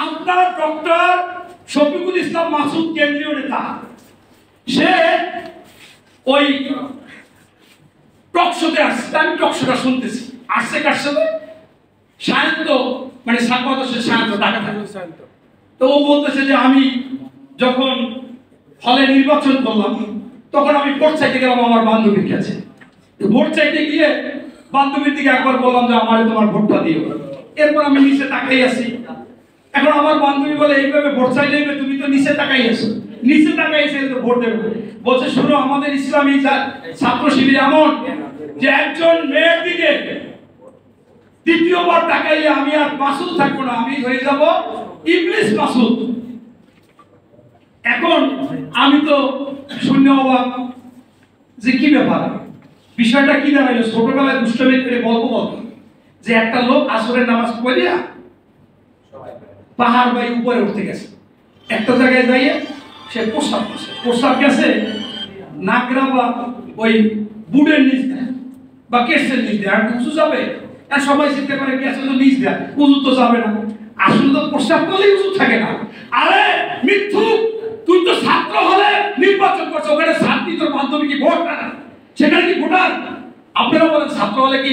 আপনার ডক্টর শফিকুল ইসলাম মাসুদ কেন্দ্রীয় নেতা, সে ওই টকশোতে আসছে, আমি টকশোটা শুনতেছি, আসছে কার সাথে? সায়ন্ত, মানে সাংবাদিক সায়ন্ত, ঢাকা থাকে সায়ন্ত। তো ও বলতেছে যে আমি যখন হলে নির্বাচন করলাম তখন আমি ভোট চাইতে গেলাম আমার বান্ধবীর কাছে। ভোট চাইতে গিয়ে বান্ধবীর দিকে একবার বললাম যে আমারে তোমার ভোটটা দিও। এরপর আমি নিচে তাকাই আছি। এখন আমার বান্ধবী বলে এইভাবে ভোট চাইলে তুমি তো নিচে তাকাই আছো, নিচে তাকাই এসে তো ভোট দেবে। বলছে শুনো, আমাদের ইসলামী ছাত্র শিবির এমন যে একজন মেয়ের দিকে দ্বিতীয়বার তাকাইলে আমি আর মাসুদ থাকবো না, আমি হয়ে যাব ইবলিস মাসুদ। এখন আমি তো শূন্য অবাক যে কি ব্যাপার, বিষয়টা কি দাঁড়াইলো। ছোটবেলায় দুষ্টমি করে গল্প বলতো যে একটা লোক আসরের নামাজ পড়িয়া পাহাড় বাই উপরে উঠতে গেছে, একটা জায়গায় যাইয়ে সে প্রস্রাব করছে, প্রস্রাব গেছে নাগরা বা ওই বুড়ের নিচ দেয় বা কেসের নিচ দেয়, আর উঁচু যাবে? আর সবাই চিন্তা করে গেছে তো নিচ দেয়, উঁচু তো যাবে না। আসলে তো প্রস্রাব করলেই উঁচু থাকে না। আরে মিথ্যু, তুই তো ছাত্র হলে নির্বাচন করছো, ওখানে ছাত্রী তোর মাধ্যমে কি ভোট না, সেখানে কি ভোটার? আপনারা বলেন ছাত্র হলে কি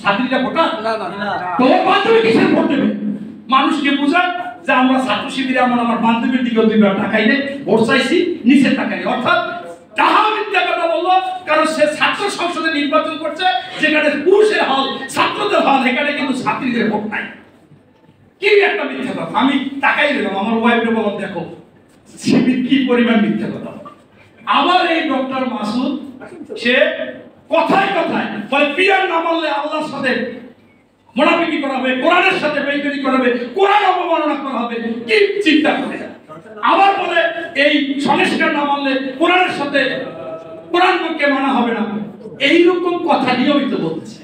ছাত্রীরা ভোটার? তোর মাধ্যমে কিসের ভোট দেবে? মানুষকে বোঝায় যে আমরা ছাত্র শিবিরে আমার বান্ধবীর দিকে দুইবার তাকাইলে ভোট চাইছি, নিচে তাকাই, অর্থাৎ তাহা মিথ্যা কথা বললো। কারণ সে ছাত্র সংসদে নির্বাচন করছে, যেখানে পুরুষের হল, ছাত্রদের হল, এখানে কিন্তু ছাত্রীদের ভোট নাই। কি একটা মিথ্যা কথা! আমি তাকাই দিলাম, আমার ওয়াইফকে বললাম দেখো শিবির কি পরিমাণ মিথ্যা কথা। আবার এই ডক্টর মাসুদ সে কথায় কথায় বলে পিয়ার না মানলে আল্লাহর সাথে মুনাফিকি করা হবে, কোরআনের সাথে বেইমানি করা হবে, কোরআন অবমাননা করা হবে। কি চিন্তা করে! আবার বলে এই সংস্কার না মানলে কোরআনের সাথে কোরআনকে মানা হবে না। এইরকম কথা নিয়মিত বলছে।